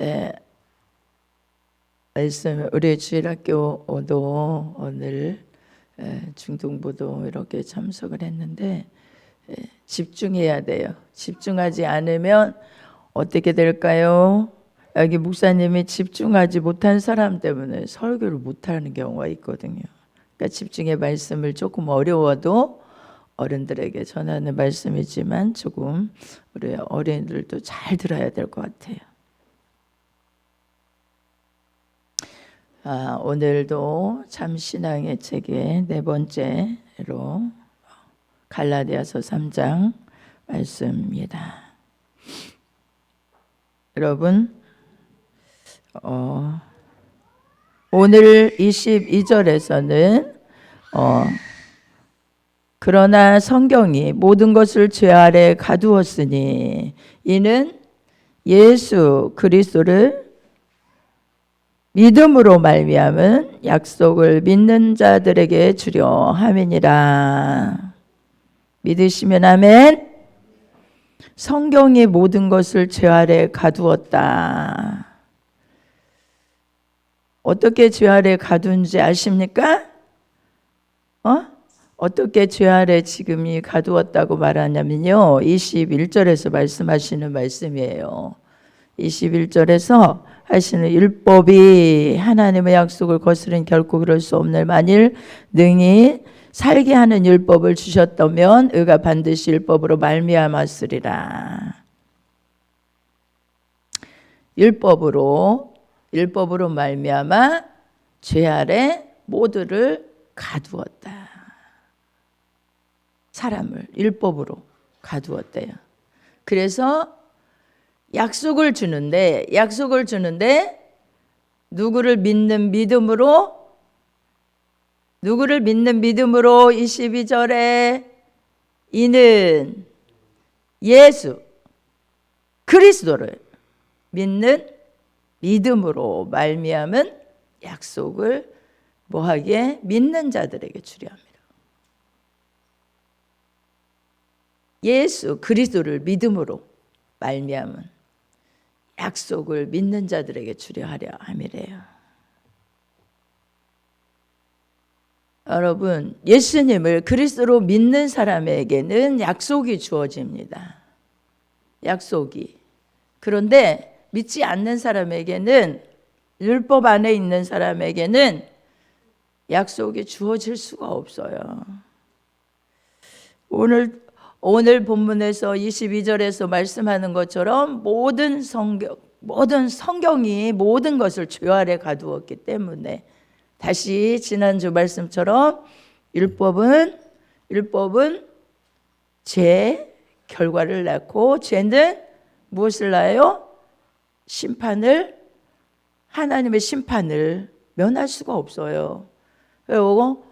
네, 말씀 우리 주일학교도 오늘 중등부도 이렇게 참석을 했는데 집중해야 돼요. 집중하지 않으면 어떻게 될까요? 여기 목사님이 집중하지 못한 사람 때문에 설교를 못하는 경우가 있거든요. 그러니까 집중의 말씀을 조금 어려워도 어른들에게 전하는 말씀이지만 조금 우리 어린이들도 잘 들어야 될 것 같아요. 오늘도 참 신앙의 책의 네 번째로 갈라디아서 3장 말씀입니다. 여러분, 오늘 22절에서는 그러나 성경이 모든 것을 죄 아래 가두었으니 이는 예수 그리스도를 믿음으로 말미암은 약속을 믿는 자들에게 주려 함이니라. 믿으시면 아멘. 성경이 모든 것을 죄 아래 가두었다. 어떻게 죄 아래 가둔지 아십니까? 어떻게 죄 아래 지금이 가두었다고 말하냐면요, 21절에서 말씀하시는 말씀이에요. 21절에서 하시는 율법이 하나님의 약속을 거스른 결코 그럴 수 없는 만일 능히 살게 하는 율법을 주셨다면 의가 반드시 율법으로 말미암았으리라. 율법으로 말미암아 죄 아래 모두를 가두었다. 사람을 율법으로 가두었대요. 그래서 약속을 주는데 누구를 믿는 믿음으로 22절에 이는 예수 그리스도를 믿는 믿음으로 말미암은 약속을 뭐하게 믿는 자들에게 주려 합니다. 예수 그리스도를 믿음으로 말미암은 약속을 믿는 자들에게 주려 하려 함이래요. 여러분, 예수님을 그리스도로 믿는 사람에게는 약속이 주어집니다. 약속이. 그런데 믿지 않는 사람에게는, 율법 안에 있는 사람에게는 약속이 주어질 수가 없어요. 오늘 본문에서 22절에서 말씀하는 것처럼 모든 성경이 모든 것을 죄 아래 가두었기 때문에, 다시 지난주 말씀처럼 율법은 죄 결과를 낳고, 죄는 무엇을 낳아요? 하나님의 심판을 면할 수가 없어요. 그리고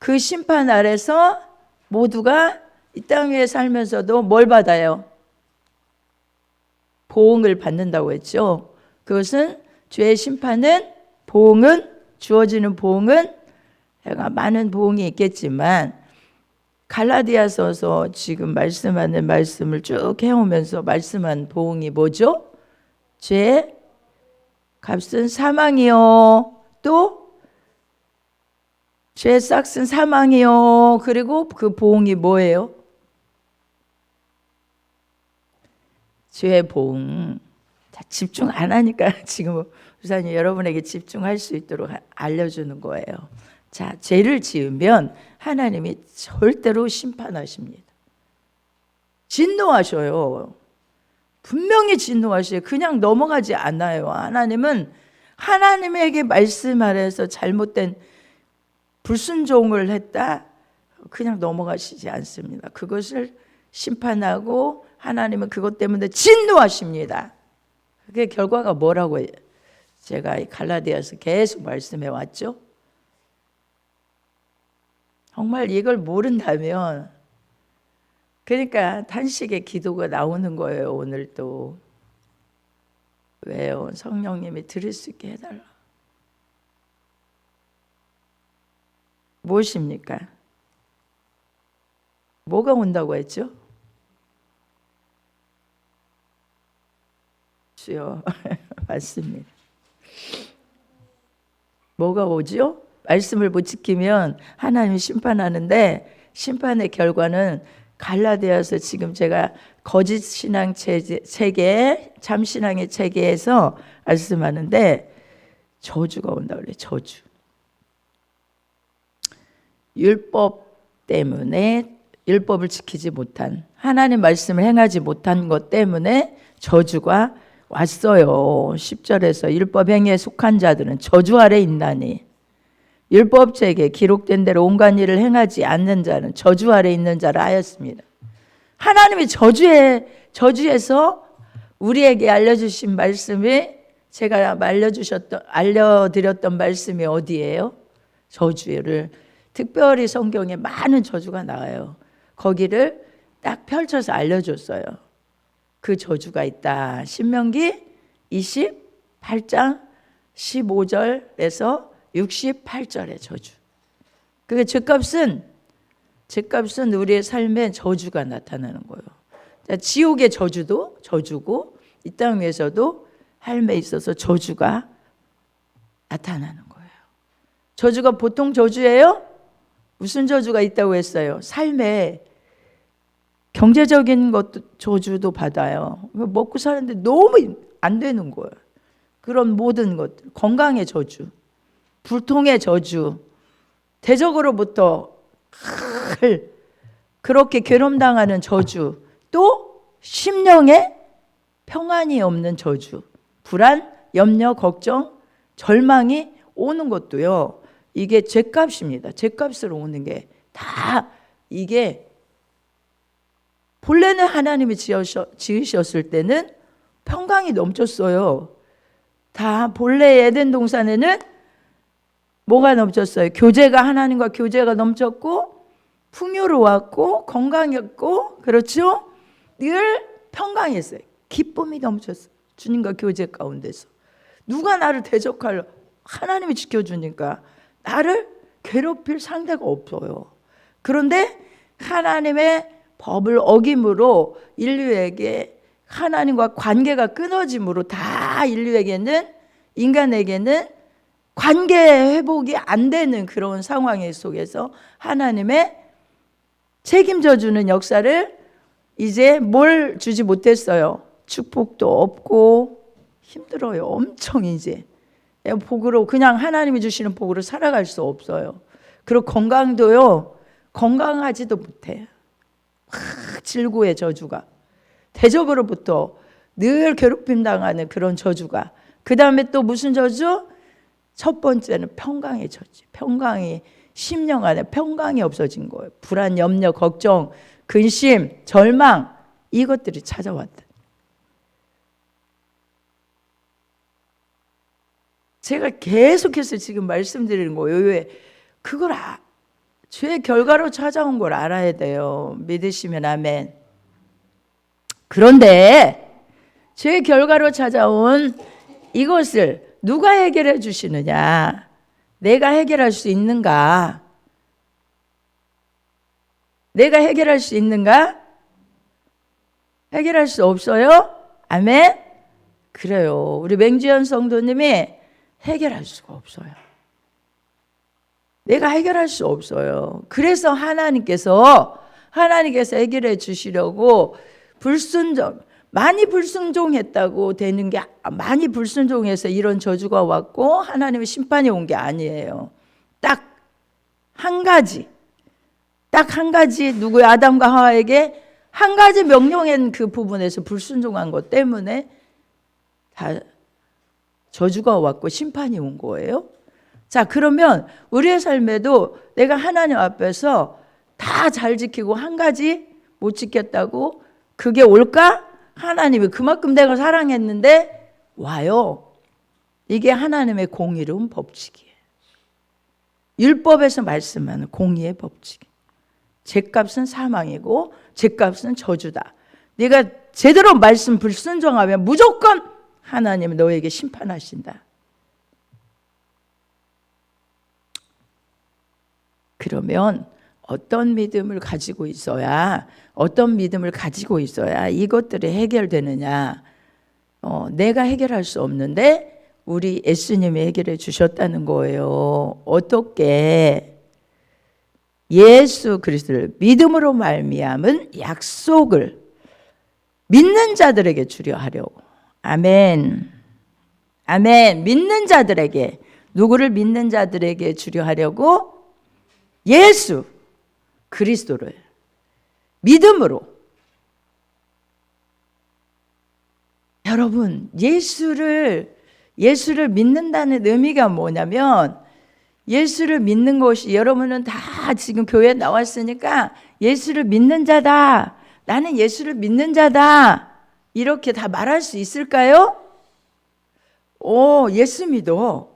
그 심판 아래서 모두가 이 땅 위에 살면서도 뭘 받아요? 보응을 받는다고 했죠. 그것은 죄의 심판은, 주어지는 보응은 많은 보응이 있겠지만, 갈라디아서서 지금 말씀하는 말씀을 쭉 해오면서 말씀한 보응이 뭐죠? 죄의 값은 사망이요, 또 죄의 싹은 사망이요, 그리고 그 보응이 뭐예요? 죄의 보응. 집중 안 하니까 지금 우선 여러분에게 집중할 수 있도록 알려주는 거예요. 자, 죄를 지으면 하나님이 절대로 심판하십니다. 진노하셔요. 분명히 진노하셔요. 그냥 넘어가지 않아요. 하나님은 하나님에게 말씀하래서 잘못된 불순종을 했다, 그냥 넘어가시지 않습니다. 그것을 심판하고 하나님은 그것 때문에 진노하십니다. 그게 결과가 뭐라고 제가 갈라디아서 계속 말씀해 왔죠. 정말 이걸 모른다면, 그러니까 탄식의 기도가 나오는 거예요. 오늘 또. 왜요? 성령님이 들을 수 있게 해달라. 무엇입니까? 뭐가 온다고 했죠? 주여. 맞습니다. 뭐가 오죠? 말씀을 못 지키면 하나님이 심판하는데 심판의 결과는 갈라디아서 지금 제가 거짓 신앙 체계, 참신앙의 체계에서 말씀하는데 저주가 온다 그래요. 저주. 율법 때문에 율법을 지키지 못한 하나님 말씀을 행하지 못한 것 때문에 저주가 왔어요. 10절에서 율법 행위에 속한 자들은 저주 아래 있나니 율법책에 기록된 대로 온갖 일을 행하지 않는 자는 저주 아래 있는 자라 하였습니다. 하나님이 저주에서 우리에게 알려주신 말씀이 제가 알려드렸던 말씀이 어디예요? 저주를 특별히 성경에 많은 저주가 나와요. 거기를 딱 펼쳐서 알려줬어요. 그 저주가 있다. 신명기 28장 15절에서 68절의 저주. 그게 죄값은 우리의 삶에 저주가 나타나는 거예요. 자, 지옥의 저주도 저주고 이 땅 위에서도 삶에 있어서 저주가 나타나는 거예요. 저주가 보통 저주예요? 무슨 저주가 있다고 했어요? 삶에 경제적인 것도 저주도 받아요. 먹고 사는데 너무 안 되는 거예요. 그런 모든 것들, 건강의 저주, 불통의 저주, 대적으로부터 그렇게 괴롭당하는 저주, 또 심령에 평안이 없는 저주, 불안, 염려, 걱정, 절망이 오는 것도요. 이게 죄값입니다. 죄값으로 오는 게 다 이게 본래는 하나님이 지으셨을 때는 평강이 넘쳤어요. 다 본래 에덴 동산에는 뭐가 넘쳤어요? 교제가 하나님과 교제가 넘쳤고 풍요로웠고 건강했고 그렇죠? 늘 평강했어요. 기쁨이 넘쳤어요. 주님과 교제 가운데서. 누가 나를 대적할 하나님이 지켜주니까 나를 괴롭힐 상대가 없어요. 그런데 하나님의 법을 어김으로 인류에게 하나님과 관계가 끊어짐으로 다 인간에게는 관계 회복이 안 되는 그런 상황 속에서 하나님의 책임져 주는 역사를 이제 뭘 주지 못했어요. 축복도 없고 힘들어요. 엄청 이제 복으로 그냥 하나님이 주시는 복으로 살아갈 수 없어요. 그리고 건강도요. 건강하지도 못해요. 질고의 저주가 대적으로부터 늘 괴롭힘 당하는 그런 저주가. 그 다음에 또 무슨 저주? 첫 번째는 평강의 저주. 평강이 심령 안에 평강이 없어진 거예요. 불안, 염려, 걱정, 근심, 절망 이것들이 찾아왔다. 제가 계속해서 지금 말씀드리는 거예요. 왜? 그걸 죄의 결과로 찾아온 걸 알아야 돼요. 믿으시면 아멘. 그런데 죄의 결과로 찾아온 이것을 누가 해결해 주시느냐? 내가 해결할 수 있는가? 내가 해결할 수 있는가? 해결할 수 없어요? 아멘? 그래요. 우리 맹지연 성도님이 해결할 수가 없어요. 내가 해결할 수 없어요. 그래서 하나님께서 해결해 주시려고 많이 불순종했다고 되는 게 많이 불순종해서 이런 저주가 왔고 하나님의 심판이 온 게 아니에요. 딱 한 가지 누구의 아담과 하와에게 한 가지 명령한 그 부분에서 불순종한 것 때문에 다 저주가 왔고 심판이 온 거예요. 자, 그러면 우리의 삶에도 내가 하나님 앞에서 다 잘 지키고 한 가지 못 지켰다고 그게 올까? 하나님이 그만큼 내가 사랑했는데 와요. 이게 하나님의 공의로운 법칙이에요. 율법에서 말씀하는 공의의 법칙. 죄값은 사망이고 죄값은 저주다. 네가 제대로 말씀 불순종하면 무조건 하나님은 너에게 심판하신다. 그러면 어떤 믿음을 가지고 있어야 이것들이 해결되느냐? 내가 해결할 수 없는데 우리 예수님이 해결해 주셨다는 거예요. 어떻게? 예수 그리스도를 믿음으로 말미암은 약속을 믿는 자들에게 주려 하려고. 아멘. 아멘. 믿는 자들에게, 누구를 믿는 자들에게 주려 하려고? 예수 그리스도를 믿음으로. 여러분, 예수를 믿는다는 의미가 뭐냐면, 예수를 믿는 것이, 여러분은 다 지금 교회에 나왔으니까 예수를 믿는 자다, 나는 예수를 믿는 자다, 이렇게 다 말할 수 있을까요? 예수 믿어.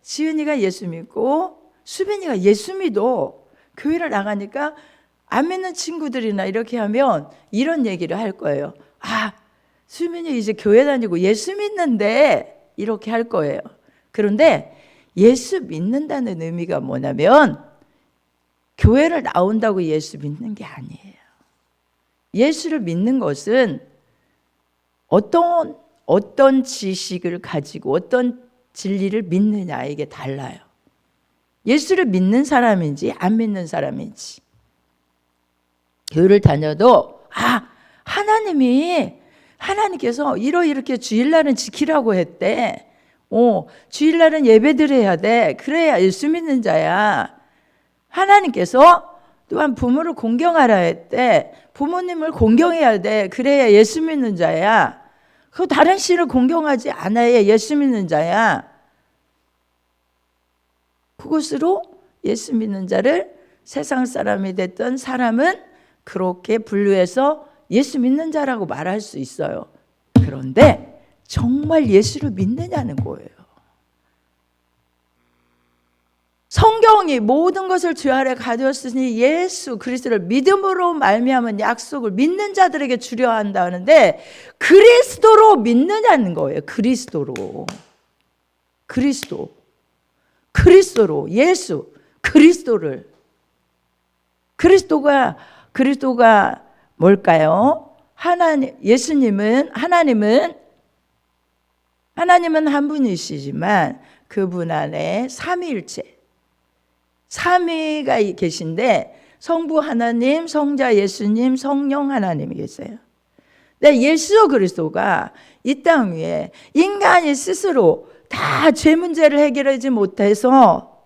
지은이가 예수 믿고 수빈이가 예수 믿어. 교회를 나가니까 안 믿는 친구들이나 이렇게 하면 이런 얘기를 할 거예요. 수빈이 이제 교회 다니고 예수 믿는데, 이렇게 할 거예요. 그런데 예수 믿는다는 의미가 뭐냐면, 교회를 나온다고 예수 믿는 게 아니에요. 예수를 믿는 것은 어떤 지식을 가지고 어떤 진리를 믿느냐, 이게 달라요. 예수를 믿는 사람인지 안 믿는 사람인지. 교회를 다녀도 하나님께서 이렇게 주일날은 지키라고 했대. 주일날은 예배드려야 돼. 그래야 예수 믿는 자야. 하나님께서 또한 부모를 공경하라 했대. 부모님을 공경해야 돼. 그래야 예수 믿는 자야. 그 다른 신을 공경하지 않아야 예수 믿는 자야. 그것으로 예수 믿는 자를 세상 사람이 됐던 사람은 그렇게 분류해서 예수 믿는 자라고 말할 수 있어요. 그런데 정말 예수를 믿느냐는 거예요. 성경이 모든 것을 주 아래 가두었으니 예수 그리스도를 믿음으로 말미암은 약속을 믿는 자들에게 주려 한다 하는데, 그리스도로 믿느냐는 거예요. 그리스도로. 예수 그리스도를. 그리스도가 뭘까요? 하나님은 한 분이시지만 그분 안에 삼위가 계신데, 성부 하나님, 성자 예수님, 성령 하나님이 계세요. 근데 예수 그리스도가 이 땅 위에 인간이 스스로 다 죄 문제를 해결하지 못해서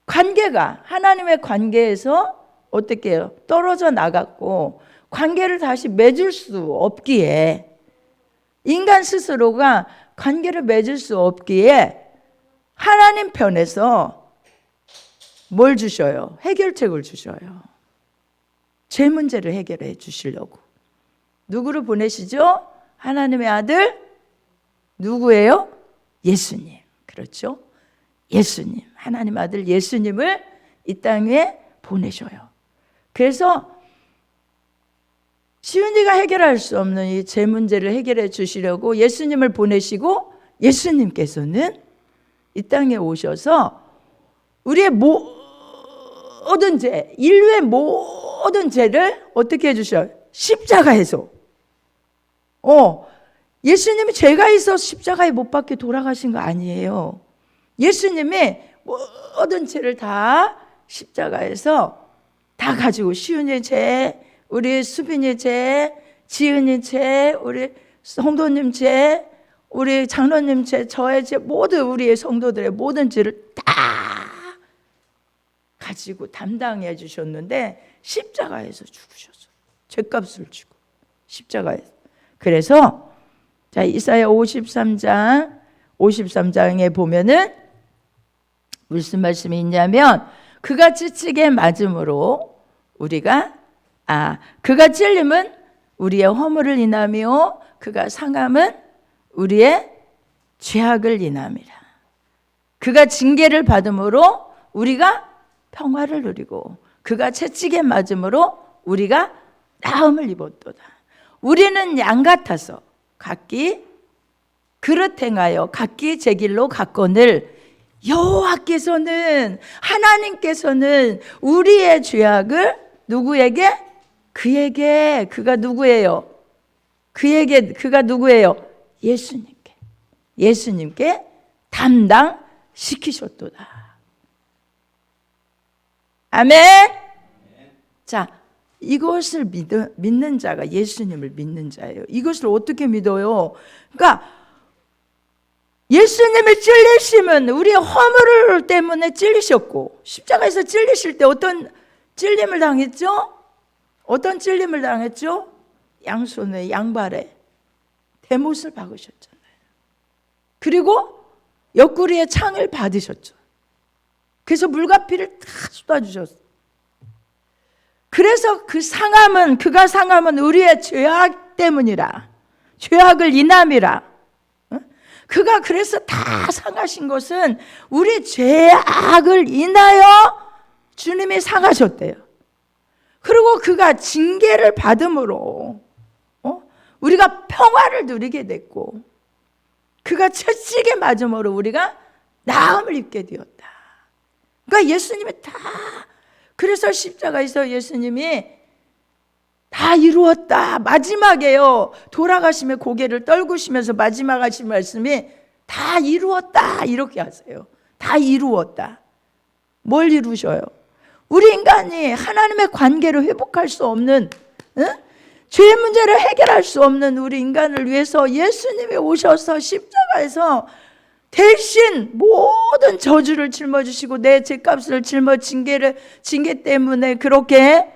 하나님의 관계에서 어떻게 해요? 떨어져 나갔고, 관계를 다시 맺을 수 없기에, 인간 스스로가 관계를 맺을 수 없기에 하나님 편에서 뭘 주셔요? 해결책을 주셔요. 죄 문제를 해결해 주시려고. 누구를 보내시죠? 하나님의 아들 누구예요? 예수님. 그렇죠? 예수님, 하나님 아들 예수님을 이 땅에 보내셔요. 그래서 시은이가 해결할 수 없는 이 죄 문제를 해결해 주시려고 예수님을 보내시고, 예수님께서는 이 땅에 오셔서 우리의 모든 죄, 인류의 모든 죄를 어떻게 해주셔요? 십자가에서. 예수님이 죄가 있어서 십자가에 못 박혀 돌아가신 거 아니에요. 예수님이 모든 죄를 다 십자가에서 다 가지고, 시은이의 죄, 우리 수빈이 죄, 지은이 죄, 우리 성도님 죄, 우리 장로님 죄, 저의 죄, 모든 우리의 성도들의 모든 죄를 다 가지고 담당해 주셨는데, 십자가에서 죽으셨어요. 죄값을 주고 십자가에서. 그래서 자, 이사야 53장에 보면은 무슨 말씀이 있냐면, 그가 찢기게 맞음으로 우리가 그가 찔림은 우리의 허물을 인하며 그가 상함은 우리의 죄악을 인함이라. 그가 징계를 받음으로 우리가 평화를 누리고 그가 채찍에 맞음으로 우리가 나음을 입었도다. 우리는 양 같아서 각기 그릇 행하여 각기 제 길로 갔거늘, 여호와께서는, 하나님께서는 우리의 죄악을 누구에게? 그에게. 그가 누구예요? 그가 누구예요? 예수님께 담당시키셨도다. 아멘. 자, 이것을 믿는 자가 예수님을 믿는 자예요. 이것을 어떻게 믿어요? 그러니까 예수님이 찔리시면 우리의 허물 때문에 찔리셨고, 십자가에서 찔리실 때 어떤 찔림을 당했죠? 어떤 찔림을 당했죠? 양손에 양발에 대못을 박으셨잖아요. 그리고 옆구리에 창을 받으셨죠. 그래서 물과 피를 다 쏟아주셨어요. 그래서 그가 상함은 우리의 죄악 때문이라, 죄악을 인함이라. 그가 그래서 다 상하신 것은 우리 죄악을 인하여 주님이 상하셨대요. 그리고 그가 징계를 받음으로 우리가 평화를 누리게 됐고, 그가 채찍에 맞음으로 우리가 나음을 입게 되었다. 그러니까 예수님이 다, 그래서 십자가에서 예수님이 다 이루었다. 마지막에요, 돌아가시며 고개를 떨구시면서 마지막 하신 말씀이 다 이루었다 이렇게 하세요. 다 이루었다. 뭘 이루셔요? 우리 인간이 하나님의 관계를 회복할 수 없는, 죄의 문제를 해결할 수 없는 우리 인간을 위해서 예수님이 오셔서 십자가에서 대신 모든 저주를 짊어지시고 내 죄값을 징계 때문에 그렇게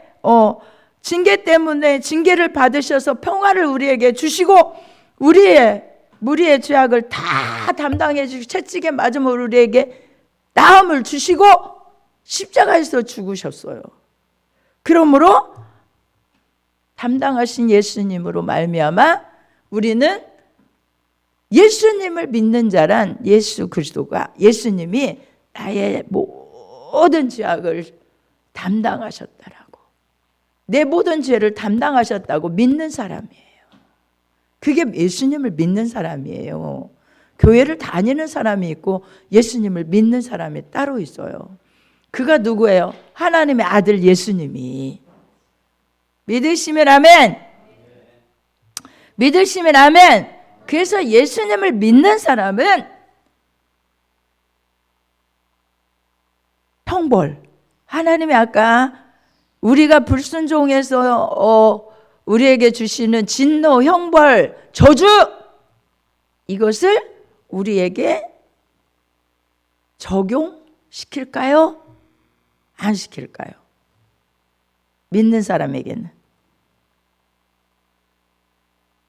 징계 때문에 징계를 받으셔서 평화를 우리에게 주시고, 우리의 죄악을 다 담당해 주시고 채찍에 맞음으로 우리에게 나음을 주시고 십자가에서 죽으셨어요. 그러므로 담당하신 예수님으로 말미암아 우리는 예수님을 믿는 자란 예수 그리스도가, 예수님이 나의 모든 죄악을 담당하셨다라고, 내 모든 죄를 담당하셨다고 믿는 사람이에요. 그게 예수님을 믿는 사람이에요. 교회를 다니는 사람이 있고 예수님을 믿는 사람이 따로 있어요. 그가 누구예요? 하나님의 아들 예수님이. 믿으시면 아멘. 믿으시면 아멘. 그래서 예수님을 믿는 사람은 형벌, 하나님이 아까 우리가 불순종해서 우리에게 주시는 진노, 형벌, 저주, 이것을 우리에게 적용시킬까요? 안 시킬까요? 믿는 사람에게는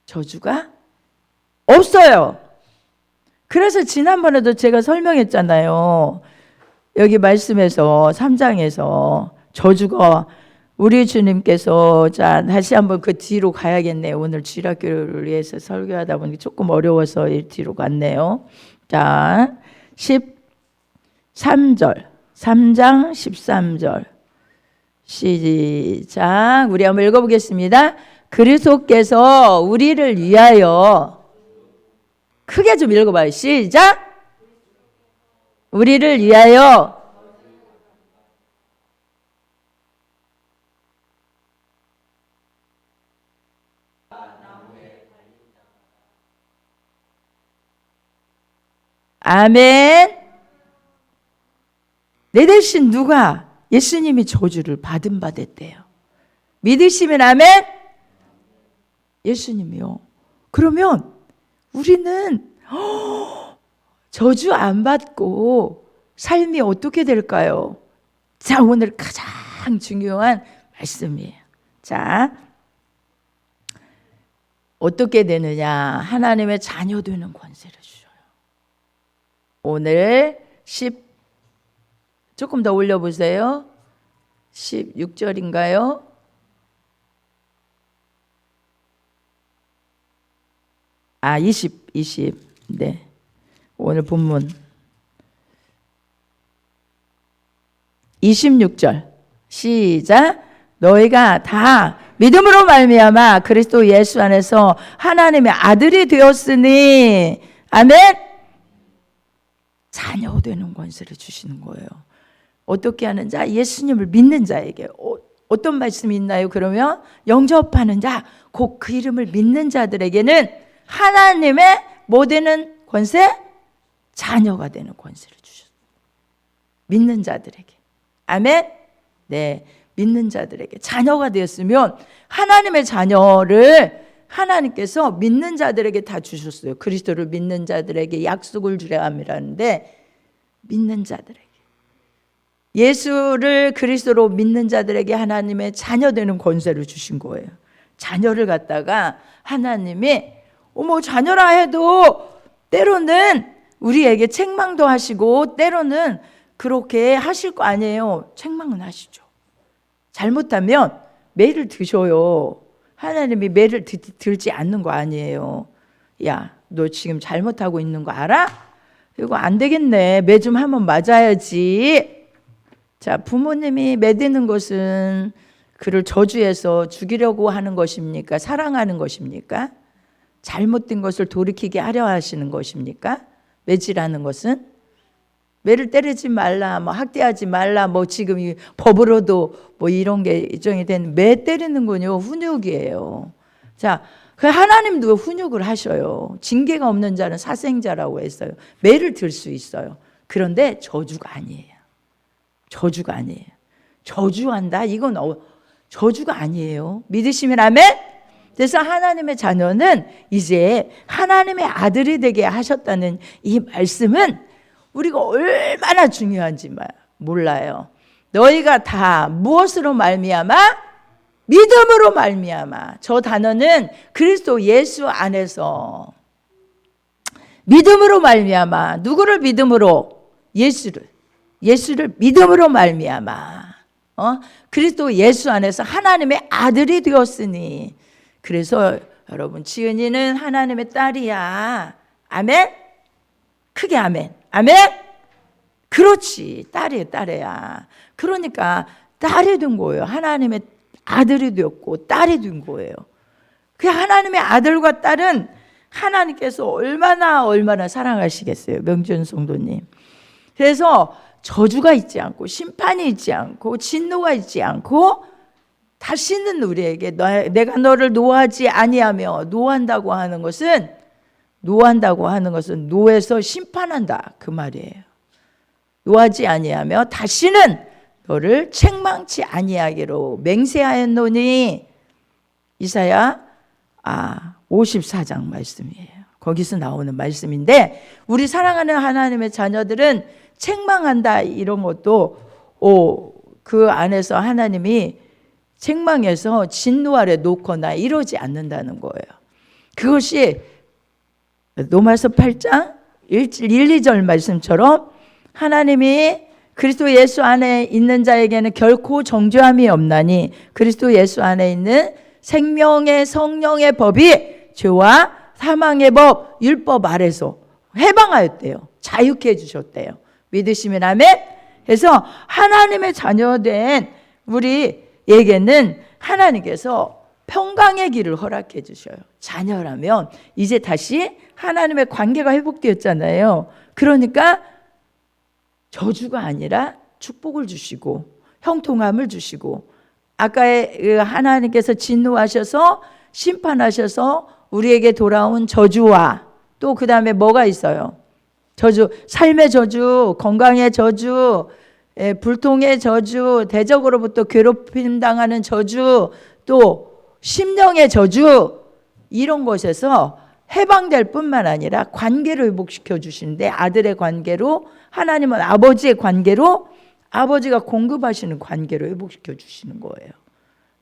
저주가 없어요. 그래서 지난번에도 제가 설명했잖아요. 여기 말씀에서 3장에서 저주가, 우리 주님께서, 자 다시 한번 그 뒤로 가야겠네요. 오늘 주일학교를 위해서 설교하다 보니 조금 어려워서 이 뒤로 갔네요. 자 13절, 3장 13절 시작. 우리 한번 읽어보겠습니다. 그리스도께서 우리를 위하여, 크게 좀 읽어봐요. 시작. 우리를 위하여 아멘. 내 대신 누가? 예수님이 저주를 받았대요. 믿으시면 아멘. 예수님이요. 그러면 우리는 저주 안 받고 삶이 어떻게 될까요? 자, 오늘 가장 중요한 말씀이에요. 자, 어떻게 되느냐? 하나님의 자녀 되는 권세를 주셔요. 오늘 조금 더 올려보세요. 16절인가요? 아, 20. 네. 오늘 본문 26절 시작. 너희가 다 믿음으로 말미암아 그리스도 예수 안에서 하나님의 아들이 되었으니 아멘. 자녀 되는 권세를 주시는 거예요. 어떻게 하는 자? 예수님을 믿는 자에게. 어떤 말씀이 있나요? 그러면 영접하는 자, 곧 그 이름을 믿는 자들에게는 하나님의 뭐 되는 권세? 자녀가 되는 권세를 주셨어요. 믿는 자들에게. 아멘? 네, 믿는 자들에게 자녀가 되었으면 하나님의 자녀를 하나님께서 믿는 자들에게 다 주셨어요. 그리스도를 믿는 자들에게 약속을 주려 함이라는데, 믿는 자들에게, 예수를 그리스도로 믿는 자들에게 하나님의 자녀 되는 권세를 주신 거예요. 자녀를 갖다가 하나님이 자녀라 해도 때로는 우리에게 책망도 하시고 때로는 그렇게 하실 거 아니에요. 책망은 하시죠. 잘못하면 매를 드셔요. 하나님이 매를 들지 않는 거 아니에요. 야, 너 지금 잘못하고 있는 거 알아? 이거 안 되겠네. 매 좀 한번 맞아야지. 자, 부모님이 매드는 것은 그를 저주해서 죽이려고 하는 것입니까? 사랑하는 것입니까? 잘못된 것을 돌이키게 하려 하시는 것입니까? 매질하는 것은? 매를 때리지 말라, 학대하지 말라, 지금 이 법으로도 이런 게 일정이 된 매 때리는 건요, 훈육이에요. 자, 그 하나님도 훈육을 하셔요. 징계가 없는 자는 사생자라고 했어요. 매를 들 수 있어요. 그런데 저주가 아니에요. 저주가 아니에요. 저주한다? 이건 저주가 아니에요. 믿으시면 아멘? 그래서 하나님의 자녀는 이제 하나님의 아들이 되게 하셨다는 이 말씀은 우리가 얼마나 중요한지 몰라요. 너희가 다 무엇으로 말미암아? 믿음으로 말미암아. 저 단어는 그리스도 예수 안에서 믿음으로 말미암아. 누구를 믿음으로? 예수를 믿음으로 말미암아. 그리스도 예수 안에서 하나님의 아들이 되었으니. 그래서 여러분, 지은이는 하나님의 딸이야. 아멘? 크게 아멘. 아멘? 그렇지. 딸이야. 그러니까 딸이 된 거예요. 하나님의 아들이 되었고 딸이 된 거예요. 그 하나님의 아들과 딸은 하나님께서 얼마나 사랑하시겠어요. 명준 성도님. 그래서 저주가 있지 않고 심판이 있지 않고 진노가 있지 않고 다시는 우리에게 내가 너를 노하지 아니하며 노한다고 하는 것은 노해서 심판한다 그 말이에요. 노하지 아니하며 다시는 너를 책망치 아니하기로 맹세하였노니. 이사야 54장 말씀이에요. 거기서 나오는 말씀인데, 우리 사랑하는 하나님의 자녀들은 책망한다 이런 것도 그 안에서 하나님이 책망해서 진노 아래 놓거나 이러지 않는다는 거예요. 그것이 로마서 8장 1, 2절 말씀처럼 하나님이 그리스도 예수 안에 있는 자에게는 결코 정죄함이 없나니 그리스도 예수 안에 있는 생명의 성령의 법이 죄와 사망의 법, 율법 아래서 해방하였대요. 자유케 해주셨대요. 믿으시면 아멘? 그래서 하나님의 자녀된 우리에게는 하나님께서 평강의 길을 허락해 주셔요. 자녀라면 이제 다시 하나님의 관계가 회복되었잖아요. 그러니까 저주가 아니라 축복을 주시고 형통함을 주시고, 아까의 하나님께서 진노하셔서 심판하셔서 우리에게 돌아온 저주와 또 그 다음에 뭐가 있어요? 저주, 삶의 저주, 건강의 저주, 불통의 저주, 대적으로부터 괴롭힘 당하는 저주, 또 심령의 저주, 이런 것에서 해방될 뿐만 아니라 관계를 회복시켜 주시는데, 아들의 관계로, 하나님은 아버지의 관계로, 아버지가 공급하시는 관계로 회복시켜 주시는 거예요.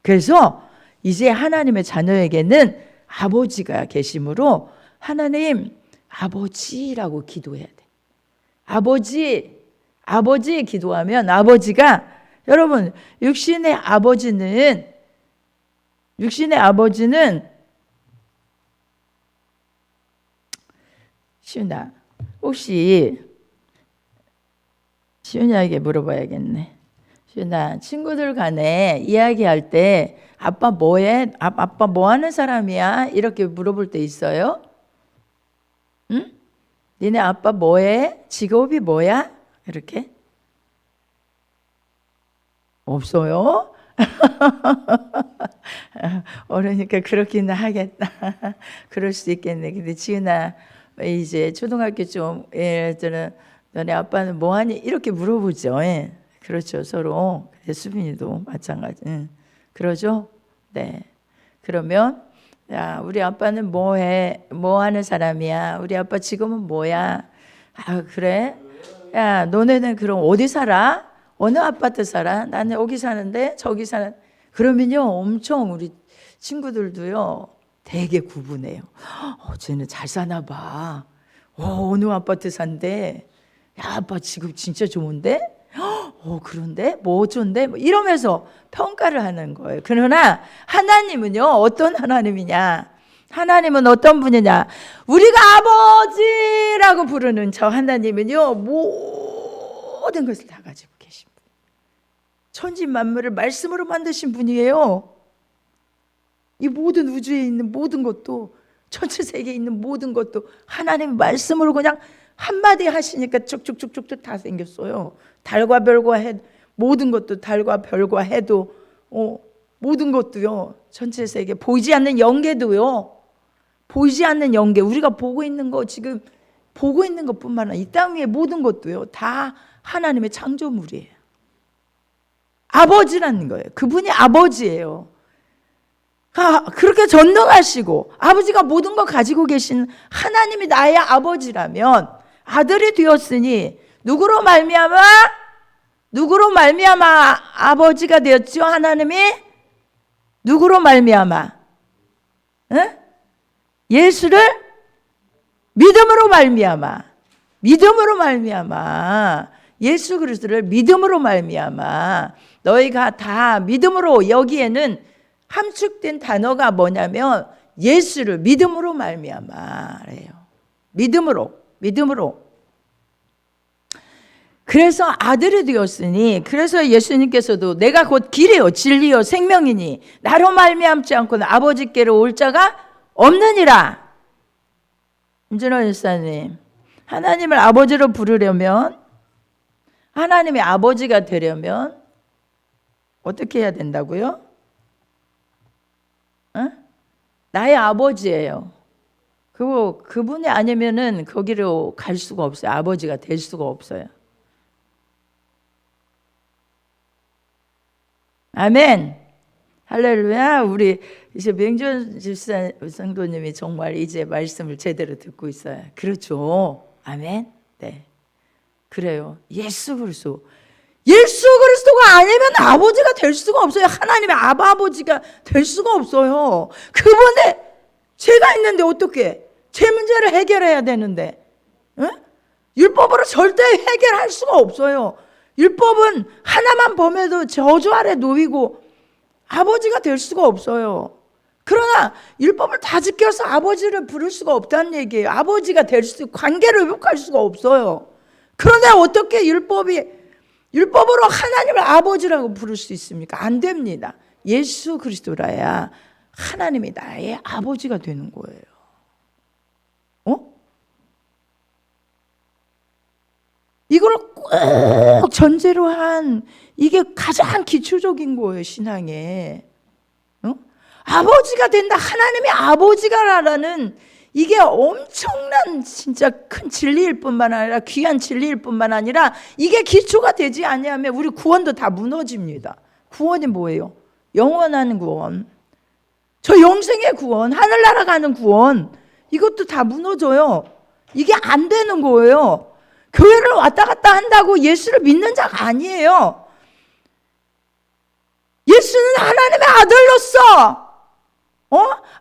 그래서 이제 하나님의 자녀에게는 아버지가 계시므로 하나님 아버지라고 기도해야 돼. 아버지 기도하면 아버지가, 여러분, 육신의 아버지는 시윤아, 혹시 시윤이에게 물어봐야겠네. 시윤아, 친구들 간에 이야기할 때 아빠 뭐해? 아빠 뭐 하는 사람이야? 이렇게 물어볼 때 있어요? 응? 니네 아빠 뭐해? 직업이 뭐야? 이렇게? 없어요? 그러니까 그렇기는 하겠다. 그럴 수 있겠네. 근데 지은아, 이제 초등학교 좀 애들은 너네 아빠는 뭐하니? 이렇게 물어보죠. 예. 그렇죠. 서로. 수빈이도 마찬가지. 그러죠? 네. 그러면 야, 우리 아빠는 뭐해? 뭐 하는 사람이야? 우리 아빠 지금은 뭐야? 아, 그래? 야, 너네는 그럼 어디 살아? 어느 아파트 살아? 나는 여기 사는데 저기 사는. 그러면요, 엄청 우리 친구들도요, 되게 구분해요. 쟤는 잘 사나 봐. 어느 아파트 산대? 야, 아빠 지금 진짜 좋은데? 그런데? 뭐 어쩐데? 뭐 이러면서 평가를 하는 거예요. 그러나 하나님은요, 어떤 하나님이냐? 하나님은 어떤 분이냐? 우리가 아버지라고 부르는 저 하나님은요, 모든 것을 다 가지고 계신 분. 천지 만물을 말씀으로 만드신 분이에요. 이 모든 우주에 있는 모든 것도, 전체 세계에 있는 모든 것도 하나님 말씀으로 그냥 한마디 하시니까 쭉쭉쭉쭉 다 생겼어요. 달과 별과 해, 모든 것도 달과 별과 해도, 모든 것도요, 전체 세계, 보이지 않는 영계도요, 보이지 않는 영계, 우리가 보고 있는 거, 지금 보고 있는 것뿐만 아니라 이 땅 위의 모든 것도요, 다 하나님의 창조물이에요. 아버지라는 거예요. 그분이 아버지예요. 그렇게 전능하시고 아버지가 모든 걸 가지고 계신 하나님이 나의 아버지라면, 아들이 되었으니 누구로 말미암아 아버지가 되었죠? 하나님이 누구로 말미암아? 예수를 믿음으로 말미암아, 예수 그리스도를 믿음으로 말미암아. 너희가 다 믿음으로, 여기에는 함축된 단어가 뭐냐면 예수를 믿음으로 말미암아래요. 믿음으로. 그래서 아들이 되었으니, 그래서 예수님께서도 내가 곧 길이요 진리요 생명이니 나로 말미암지 않고는 아버지께로 올 자가 없느니라. 임준호 일사님, 하나님을 아버지로 부르려면, 하나님의 아버지가 되려면 어떻게 해야 된다고요? 나의 아버지예요. 그분이 아니면은 거기로 갈 수가 없어요. 아버지가 될 수가 없어요. 아멘. 할렐루야. 우리 이제 맹준 집사 성도님이 정말 이제 말씀을 제대로 듣고 있어요. 그렇죠. 아멘. 네. 그래요. 예수 그리스도가 아니면 아버지가 될 수가 없어요. 하나님의 아버지가 될 수가 없어요. 그분의 죄가 있는데 어떻게 죄 문제를 해결해야 되는데, 율법으로 절대 해결할 수가 없어요. 율법은 하나만 범해도 저주 아래 놓이고 아버지가 될 수가 없어요. 그러나 율법을 다 지켜서 아버지를 부를 수가 없다는 얘기예요. 아버지가 될 수, 관계를 회복할 수가 없어요. 그런데 어떻게 율법으로 하나님을 아버지라고 부를 수 있습니까? 안 됩니다. 예수 그리스도라야 하나님이 나의 아버지가 되는 거예요. 이걸 꼭 전제로 한, 이게 가장 기초적인 거예요, 신앙에. 아버지가 된다, 하나님의 아버지가라는, 이게 엄청난 진짜 큰 진리일 뿐만 아니라, 귀한 진리일 뿐만 아니라, 이게 기초가 되지 아니하면 우리 구원도 다 무너집니다. 구원이 뭐예요? 영원한 구원, 저 영생의 구원, 하늘나라 가는 구원, 이것도 다 무너져요. 이게 안 되는 거예요. 교회를 왔다 갔다 한다고 예수를 믿는 자가 아니에요. 예수는 하나님의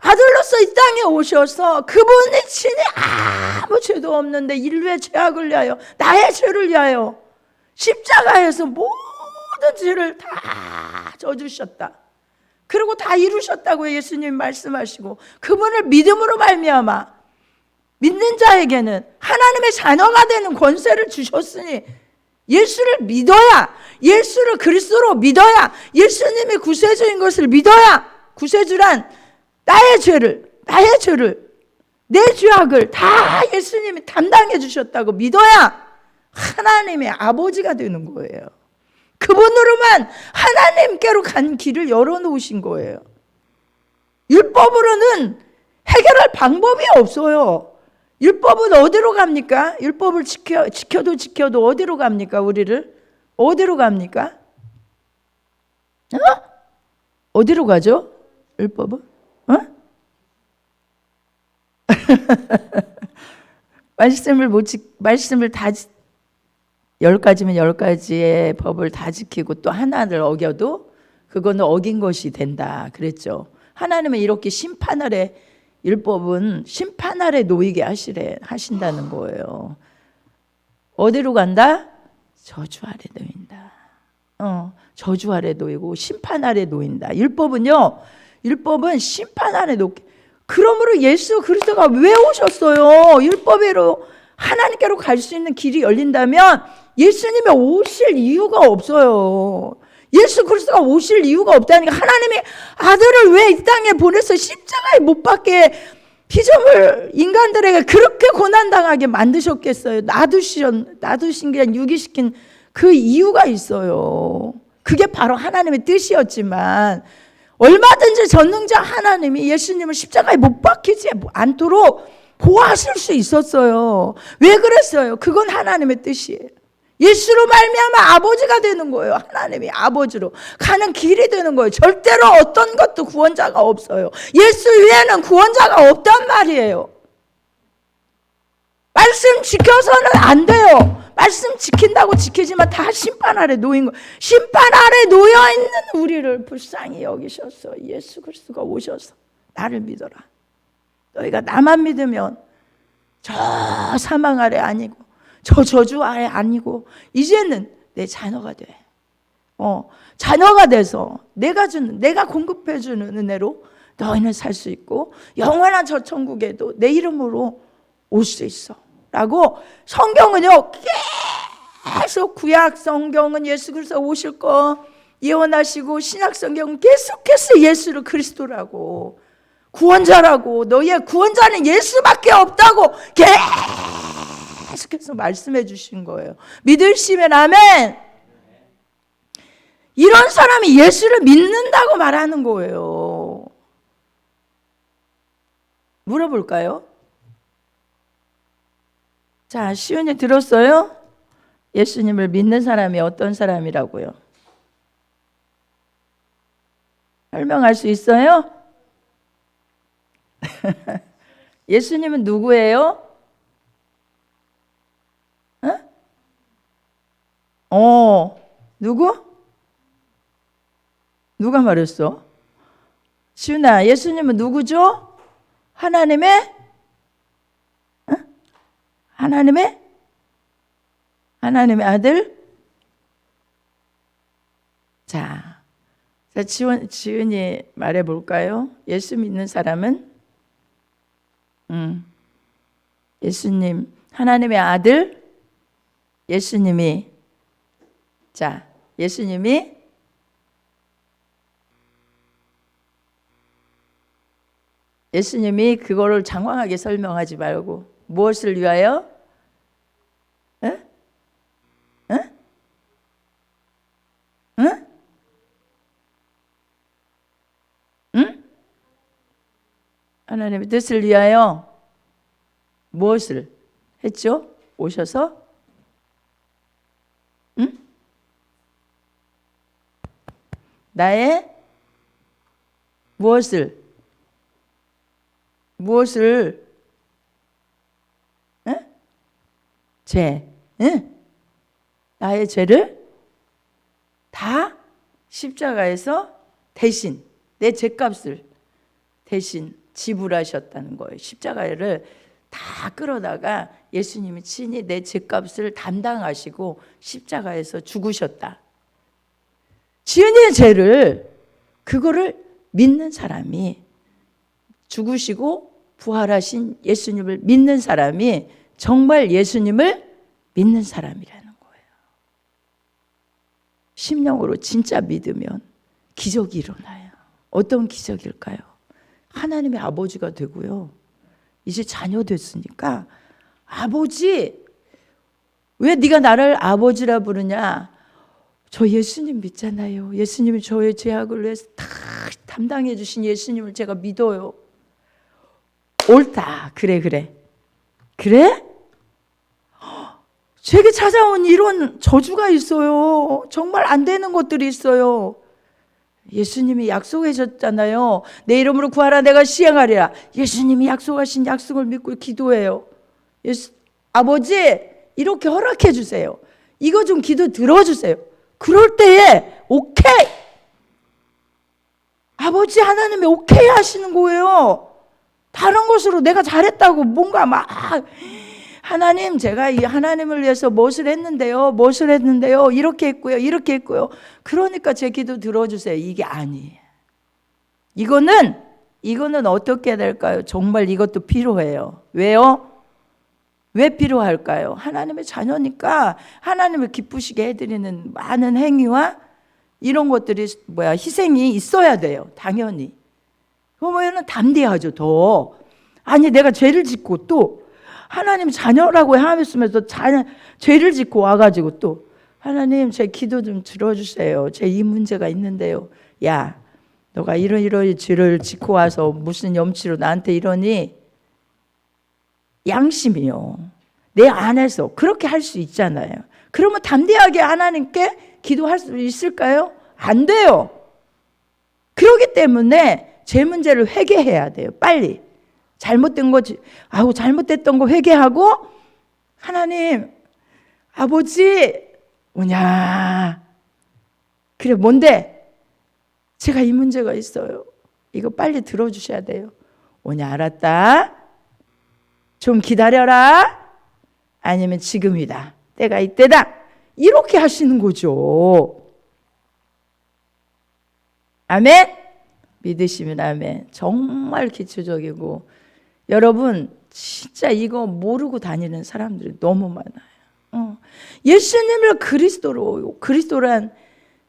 아들로서 이 땅에 오셔서 그분이 친히 아무 죄도 없는데 인류의 죄악을 위하여, 나의 죄를 위하여 십자가에서 모든 죄를 다 져주셨다. 그리고 다 이루셨다고 예수님 말씀하시고, 그분을 믿음으로 말미암아 믿는 자에게는 하나님의 자녀가 되는 권세를 주셨으니, 예수를 믿어야, 예수를 그리스도로 믿어야, 예수님이 구세주인 것을 믿어야, 구세주란 나의 죄를, 내 죄악을 다 예수님이 담당해 주셨다고 믿어야 하나님의 아버지가 되는 거예요. 그분으로만 하나님께로 간 길을 열어놓으신 거예요. 율법으로는 해결할 방법이 없어요. 율법은 어디로 갑니까? 율법을 지켜도 어디로 갑니까? 우리를 어디로 갑니까? 어디로 가죠? 율법은? 말씀을 다 10가지면 10가지의 법을 다 지키고 또 하나를 어겨도 그거는 어긴 것이 된다 그랬죠. 하나님은 이렇게 심판 아래, 율법은 심판 아래 놓이게 하신다는 거예요. 어디로 간다? 저주 아래 놓인다. 저주 아래 놓이고 심판 아래 놓인다. 율법은 심판 아래 놓게. 그러므로 예수 그리스도가 왜 오셨어요? 율법으로 하나님께로 갈 수 있는 길이 열린다면 예수님이 오실 이유가 없어요. 예수 그리스도가 오실 이유가 없다니까. 하나님이 아들을 왜 이 땅에 보내서 십자가에 못 박게 피조물 인간들에게 그렇게 고난당하게 만드셨겠어요? 놔두신 게 유기시킨 그 이유가 있어요. 그게 바로 하나님의 뜻이었지만 얼마든지 전능자 하나님이 예수님을 십자가에 못 박히지 않도록 보호하실 수 있었어요. 왜 그랬어요? 그건 하나님의 뜻이에요. 예수로 말미암아 아버지가 되는 거예요. 하나님이 아버지로 가는 길이 되는 거예요. 절대로 어떤 것도 구원자가 없어요. 예수 외에는 구원자가 없단 말이에요. 말씀 지켜서는 안 돼요. 말씀 지킨다고 지키지만 다 심판 아래 놓인 거. 심판 아래 놓여 있는 우리를 불쌍히 여기셨어. 예수 그리스도가 오셔서 나를 믿어라. 너희가 나만 믿으면 저 사망 아래 아니고 저 저주 아래 아니고 이제는 내 자녀가 돼. 자녀가 돼서 내가 공급해 주는 은혜로 너희는 살 수 있고 영원한 저 천국에도 내 이름으로 올 수 있어. 라고 성경은요 계속 구약 성경은 예수 그리스도 오실 거 예언하시고 신약 성경은 계속해서 예수를 그리스도라고 구원자라고 너희의 구원자는 예수밖에 없다고 계속해서 말씀해 주신 거예요. 믿으시면 아멘. 이런 사람이 예수를 믿는다고 말하는 거예요. 물어볼까요? 자, 시온이 들었어요? 예수님을 믿는 사람이 어떤 사람이라고요? 설명할 수 있어요? 예수님은 누구예요? 누구? 누가 말했어? 시온아, 예수님은 누구죠? 하나님의 아들? 자, 지은이 말해볼까요? 예수 믿는 사람은? 예수님, 하나님의 아들? 예수님이 그거를 장황하게 설명하지 말고 무엇을 위하여? 하나님의 뜻을 위하여 무엇을 했죠? 오셔서 나의 무엇을 나의 죄를 다 십자가에서 대신 내 죄값을 대신 지불하셨다는 거예요. 십자가를 다 끌어다가 예수님이 친히 내 죄값을 담당하시고 십자가에서 죽으셨다. 지은이의 죄를 그거를 믿는 사람이 죽으시고 부활하신 예수님을 믿는 사람이 정말 예수님을 믿는 사람이라는 거예요. 심령으로 진짜 믿으면 기적이 일어나요. 어떤 기적일까요? 하나님의 아버지가 되고요. 이제 자녀 됐으니까 아버지, 왜 네가 나를 아버지라 부르냐? 저 예수님 믿잖아요. 예수님이 저의 죄악을 위해서 다 담당해 주신 예수님을 제가 믿어요. 옳다. 그래? 제게 찾아온 이런 저주가 있어요. 정말 안 되는 것들이 있어요. 예수님이 약속하셨잖아요. 내 이름으로 구하라 내가 시행하리라. 예수님이 약속하신 약속을 믿고 기도해요. 아버지 이렇게 허락해 주세요. 이거 좀 기도 들어주세요. 그럴 때에 오케이. 아버지 하나님이 오케이 하시는 거예요. 다른 것으로 내가 잘했다고 뭔가 막 하나님 제가 이 하나님을 위해서 무엇을 했는데요. 이렇게 했고요. 그러니까 제 기도 들어주세요. 이게 아니에요. 이거는 어떻게 해야 될까요? 정말 이것도 필요해요. 왜요? 왜 필요할까요? 하나님의 자녀니까 하나님을 기쁘시게 해드리는 많은 행위와 이런 것들이 희생이 있어야 돼요. 당연히. 그러면 담대하죠. 더 아니 내가 죄를 짓고 또 하나님 자녀라고 하면서 죄를 짓고 와가지고 또 하나님 제 기도 좀 들어주세요. 제 이 문제가 있는데요. 야 너가 이런 죄를 짓고 와서 무슨 염치로 나한테 이러니? 양심이요. 내 안에서 그렇게 할 수 있잖아요. 그러면 담대하게 하나님께 기도할 수 있을까요? 안 돼요. 그렇기 때문에 제 문제를 회개해야 돼요. 빨리. 잘못된 거 회개하고 하나님 아버지 뭐냐 그래 뭔데 제가 이 문제가 있어요. 이거 빨리 들어주셔야 돼요. 오냐 알았다. 좀 기다려라. 아니면 지금이다. 때가 이때다. 이렇게 하시는 거죠. 아멘. 믿으시면 아멘. 정말 기초적이고 여러분 진짜 이거 모르고 다니는 사람들이 너무 많아요. 예수님을 그리스도란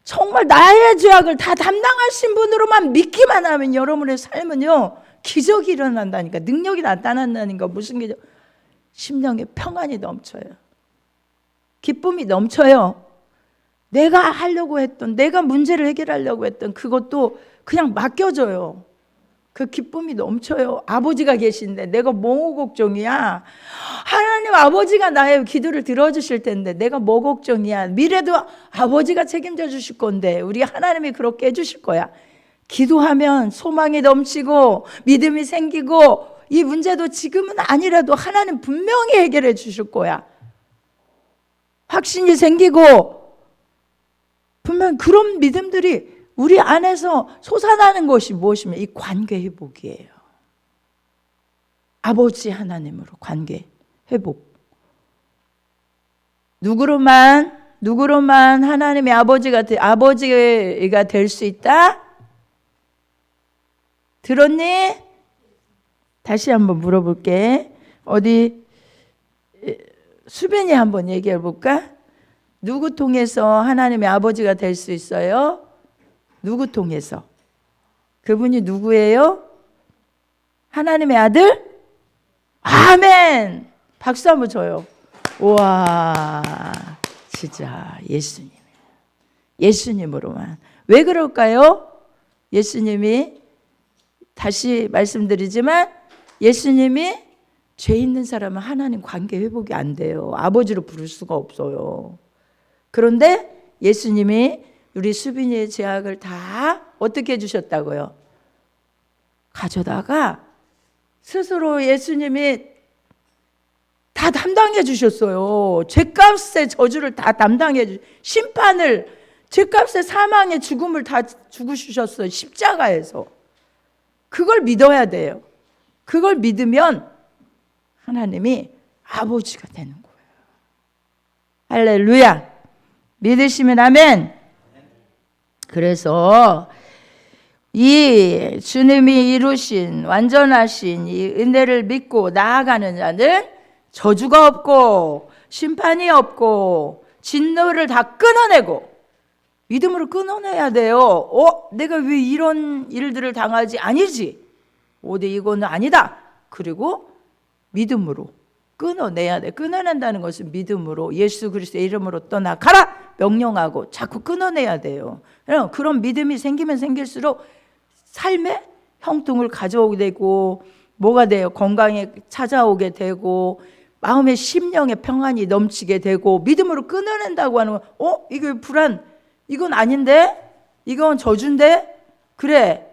정말 나의 죄악을 다 담당하신 분으로만 믿기만 하면 여러분의 삶은요 기적이 일어난다니까. 능력이 나타난다니까. 무슨 기적? 심령에 평안이 넘쳐요. 기쁨이 넘쳐요. 내가 하려고 했던 내가 문제를 해결하려고 했던 그것도 그냥 맡겨져요. 그 기쁨이 넘쳐요. 아버지가 계신데 내가 뭐 걱정이야. 하나님 아버지가 나의 기도를 들어주실 텐데 내가 뭐 걱정이야. 미래도 아버지가 책임져 주실 건데 우리 하나님이 그렇게 해주실 거야. 기도하면 소망이 넘치고 믿음이 생기고 이 문제도 지금은 아니라도 하나님 분명히 해결해 주실 거야. 확신이 생기고 분명 그런 믿음들이 우리 안에서 솟아나는 것이 무엇이면 이 관계 회복이에요. 아버지 하나님으로 관계 회복. 누구로만 하나님의 아버지가 될 수 있다? 들었니? 다시 한번 물어볼게. 어디 수빈이 한번 얘기해 볼까? 누구 통해서 하나님의 아버지가 될 수 있어요? 누구 통해서? 그분이 누구예요? 하나님의 아들? 아멘! 박수 한번 줘요. 우와, 진짜 예수님으로만. 왜 그럴까요? 예수님이 다시 말씀드리지만 예수님이 죄 있는 사람은 하나님 관계 회복이 안 돼요. 아버지로 부를 수가 없어요. 그런데 예수님이 우리 수빈이의 죄악을 다 어떻게 해주셨다고요? 가져다가 스스로 예수님이 다 담당해 주셨어요. 죄값의 저주를 다 담당해 심판을 죄값의 사망의 죽음을 다 죽으셨어요. 십자가에서. 그걸 믿어야 돼요. 그걸 믿으면 하나님이 아버지가 되는 거예요. 할렐루야. 믿으시면 아멘. 그래서 이 주님이 이루신 완전하신 이 은혜를 믿고 나아가는 자는 저주가 없고 심판이 없고 진노를 다 끊어내고 믿음으로 끊어내야 돼요. 내가 왜 이런 일들을 당하지? 아니지. 이거는 아니다. 그리고 믿음으로 끊어내야 돼. 끊어낸다는 것은 믿음으로 예수 그리스도의 이름으로 떠나가라. 명령하고 자꾸 끊어내야 돼요. 그런 믿음이 생기면 생길수록 삶에 형통을 가져오게 되고 뭐가 돼요? 건강에 찾아오게 되고 마음의 심령의 평안이 넘치게 되고 믿음으로 끊어낸다고 하는 거, 이거 불안, 이건 아닌데? 이건 저주인데? 그래,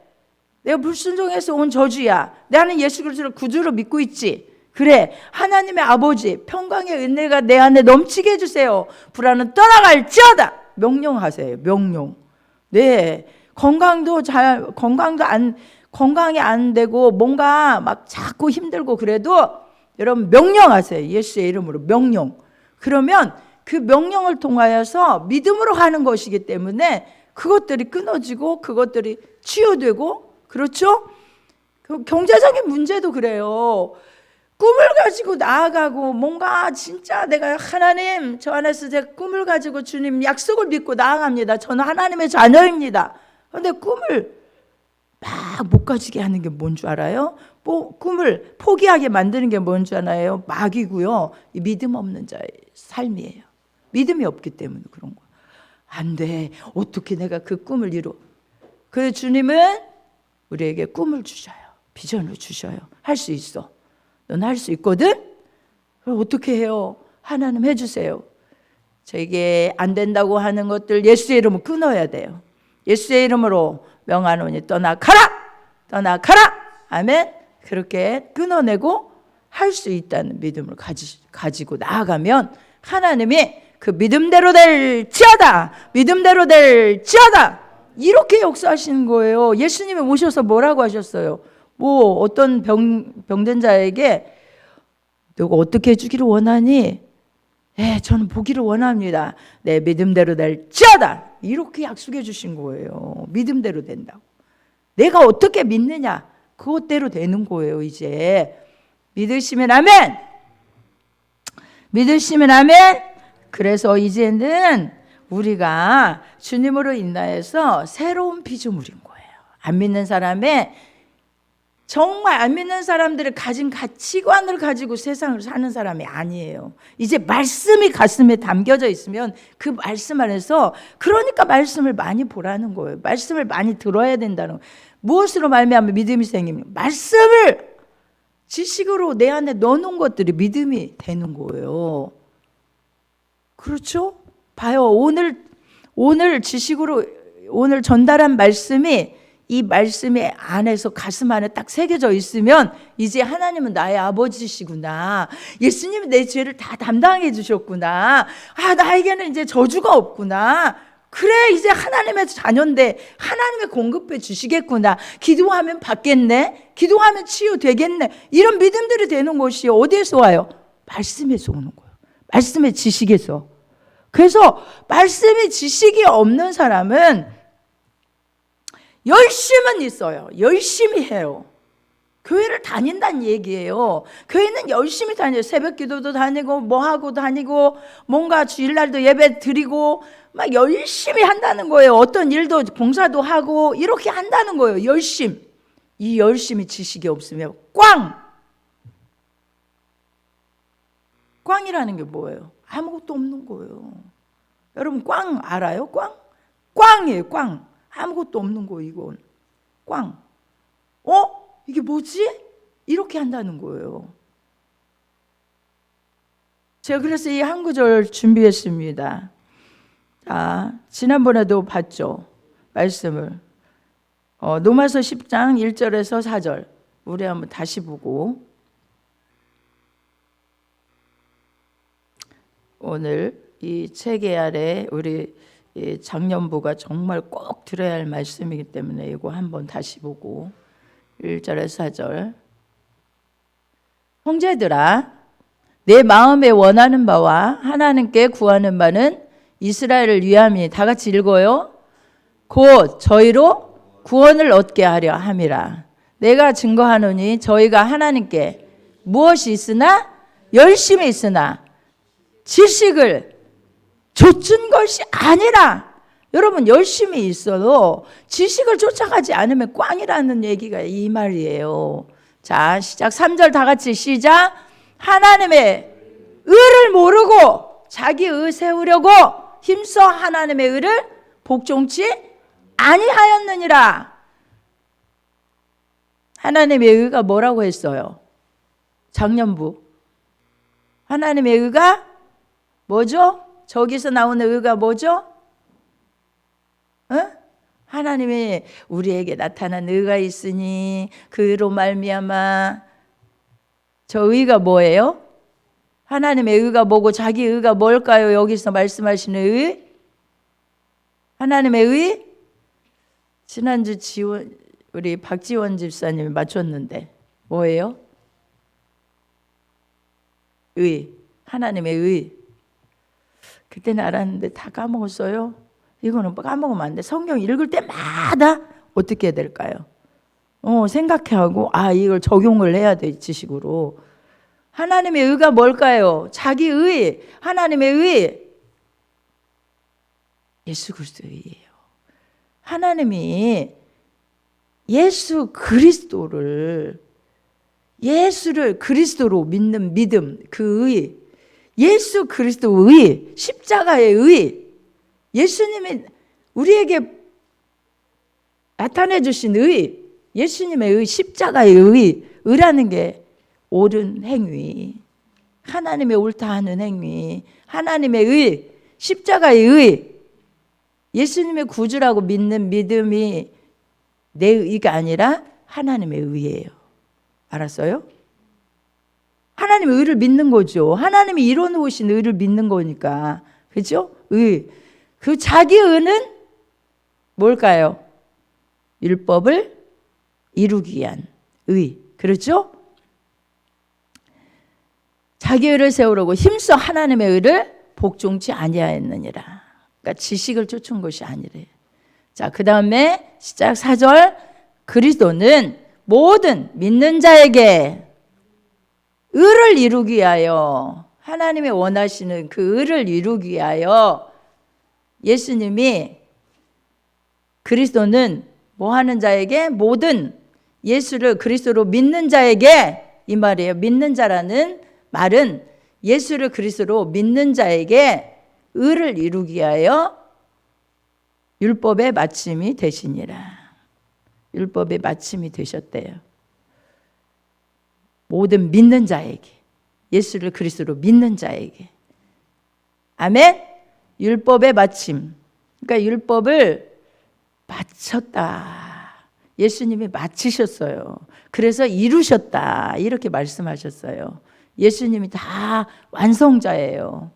내가 불순종해서 온 저주야. 나는 예수 그리스도를 구주로 믿고 있지. 그래, 하나님의 아버지 평강의 은혜가 내 안에 넘치게 해주세요. 불안은 떠나갈지어다. 명령하세요. 명령. 네, 건강이 안 되고 뭔가 막 자꾸 힘들고 그래도 여러분 명령하세요. 예수의 이름으로 명령. 그러면 그 명령을 통하여서 믿음으로 하는 것이기 때문에 그것들이 끊어지고 그것들이 치유되고, 그렇죠? 그 경제적인 문제도 그래요. 꿈을 가지고 나아가고 뭔가 진짜 내가 하나님 저 안에서 제가 꿈을 가지고 주님 약속을 믿고 나아갑니다. 저는 하나님의 자녀입니다. 그런데 꿈을 막 못 가지게 하는 게 뭔 줄 알아요? 꿈을 포기하게 만드는 게 뭔 줄 알아요? 마귀고요. 믿음 없는 자의 삶이에요. 믿음이 없기 때문에 그런 거예요. 안 돼. 어떻게 내가 그 꿈을 이루? 그 주님은 우리에게 꿈을 주셔요. 비전을 주셔요. 할 수 있어. 넌 할 수 있거든? 그럼 어떻게 해요? 하나님 해주세요. 저에게 안 된다고 하는 것들 예수의 이름으로 끊어야 돼요. 예수의 이름으로 명하노니 떠나가라! 떠나가라! 아멘. 그렇게 끊어내고 할 수 있다는 믿음을 가지고 나아가면 하나님이 그 믿음대로 될지어다! 믿음대로 될지어다! 이렇게 역사하시는 거예요. 예수님이 오셔서 뭐라고 하셨어요? 어떤 병든 자에게 너가 어떻게 해주기를 원하니? 저는 보기를 원합니다. 내 믿음대로 될지어다! 이렇게 약속해 주신 거예요. 믿음대로 된다고. 내가 어떻게 믿느냐? 그것대로 되는 거예요. 이제 믿으시면 아멘. 믿으시면 아멘. 그래서 이제는 우리가 주님으로 인하여서 새로운 피조물인 거예요. 안 믿는 사람의, 정말 안 믿는 사람들이 가진 가치관을 가지고 세상을 사는 사람이 아니에요. 이제 말씀이 가슴에 담겨져 있으면 그 말씀 안에서, 그러니까 말씀을 많이 보라는 거예요. 말씀을 많이 들어야 된다는 거예요. 무엇으로 말미암아 믿음이 생깁니까? 말씀을 지식으로 내 안에 넣어놓은 것들이 믿음이 되는 거예요. 그렇죠? 봐요. 오늘 지식으로 오늘 전달한 말씀이 이 말씀의 안에서 가슴 안에 딱 새겨져 있으면 이제 하나님은 나의 아버지시구나. 예수님이 내 죄를 다 담당해 주셨구나. 나에게는 이제 저주가 없구나. 그래, 이제 하나님의 자녀인데 하나님의 공급해 주시겠구나. 기도하면 받겠네. 기도하면 치유되겠네. 이런 믿음들이 되는 것이 어디에서 와요? 말씀에서 오는 거예요. 말씀의 지식에서. 그래서 말씀의 지식이 없는 사람은 열심은 있어요. 열심히 해요. 교회를 다닌다는 얘기예요. 교회는 열심히 다녀요. 새벽 기도도 다니고 뭐하고 다니고 뭔가 주일날도 예배 드리고 막 열심히 한다는 거예요. 어떤 일도 봉사도 하고 이렇게 한다는 거예요. 열심. 이 열심히 지식이 없으면 꽝이라는 게 뭐예요? 아무것도 없는 거예요. 여러분 꽝 알아요? 꽝이에요. 꽝. 아무것도 없는 거. 이건 꽝. 이게 뭐지? 이렇게 한다는 거예요. 제가 그래서 이 한 구절 준비했습니다. 지난번에도 봤죠. 말씀을. 로마서 10장 1절에서 4절. 우리 한번 다시 보고 오늘 이 책에 아래 우리 장년부가 정말 꼭 들어야 할 말씀이기 때문에 이거 한번 다시 보고 1절에서 4절. 형제들아, 내 마음에 원하는 바와 하나님께 구하는 바는 이스라엘을 위함이. 다 같이 읽어요. 곧 저희로 구원을 얻게 하려 함이라. 내가 증거하노니 저희가 하나님께 무엇이 있으나 열심히 있으나 지식을 좇은 것이 아니라. 여러분 열심히 있어도 지식을 쫓아가지 않으면 꽝이라는 얘기가 이 말이에요. 자, 시작. 3절 다 같이 시작. 하나님의 의를 모르고 자기 의 세우려고 힘써 하나님의 의를 복종치 아니하였느니라. 하나님의 의가 뭐라고 했어요? 작년부. 하나님의 의가 뭐죠? 저기서 나오는 의가 뭐죠? 하나님이 우리에게 나타난 의가 있으니 그 의로 말미암아. 저 의가 뭐예요? 하나님의 의가 뭐고 자기 의가 뭘까요? 여기서 말씀하시는 의? 하나님의 의? 지난주 우리 박지원 집사님이 맞췄는데 뭐예요? 의. 하나님의 의. 그때는 알았는데 다 까먹었어요. 이거는 까먹으면 안 돼. 성경 읽을 때마다 어떻게 해야 될까요? 생각하고 이걸 적용을 해야 돼. 지식으로. 하나님의 의가 뭘까요? 자기 의. 하나님의 의. 예수 그리스도의 의예요. 하나님이 예수를 그리스도로 믿는 믿음, 그 의, 예수 그리스도의 십자가의 의, 예수님이 우리에게 나타내 주신 의, 예수님의 의, 십자가의 의라는 게 옳은 행위, 하나님의 옳다 하는 행위, 하나님의 의, 십자가의 의, 예수님의 구주라고 믿는 믿음이 내 의가 아니라 하나님의 의예요. 알았어요? 하나님의 의를 믿는 거죠. 하나님이 이뤄놓으신 의를 믿는 거니까. 그죠? 의. 그 자기 의는 뭘까요? 율법을 이루기 위한 의. 그렇죠? 자기 의를 세우려고 힘써 하나님의 의를 복종치 아니하였느니라. 그러니까 지식을 쫓은 것이 아니래요. 자, 그 다음에 시작 4절. 그리스도는 모든 믿는 자에게 의를 이루기 위하여, 하나님이 원하시는 그 의를 이루기 위하여 예수님이, 그리스도는 뭐 하는 자에게? 모든 예수를 그리스도로 믿는 자에게, 이 말이에요. 믿는 자라는 말은 예수를 그리스도로 믿는 자에게 의를 이루기 위하여 율법의 마침이 되시니라. 율법의 마침이 되셨대요. 모든 믿는 자에게, 예수를 그리스도로 믿는 자에게. 아멘. 율법의 마침. 그러니까 율법을 마쳤다. 예수님이 마치셨어요. 그래서 이루셨다. 이렇게 말씀하셨어요. 예수님이 다 완성자예요.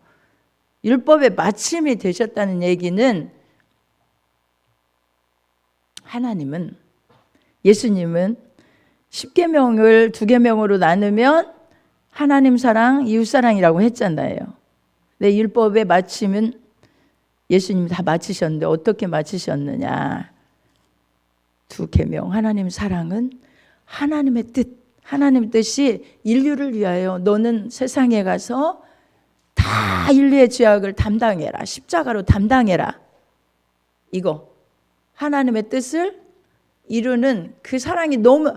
율법의 마침이 되셨다는 얘기는, 하나님은, 예수님은 10계명을 2계명으로 나누면 하나님 사랑, 이웃 사랑이라고 했잖아요. 근데 율법의 마침은 예수님이 다 마치셨는데 어떻게 마치셨느냐? 2계명, 하나님 사랑은 하나님의 뜻, 하나님의 뜻이 인류를 위하여 너는 세상에 가서 다 인류의 죄악을 담당해라. 십자가로 담당해라. 이거 하나님의 뜻을 이루는 그 사랑이 너무,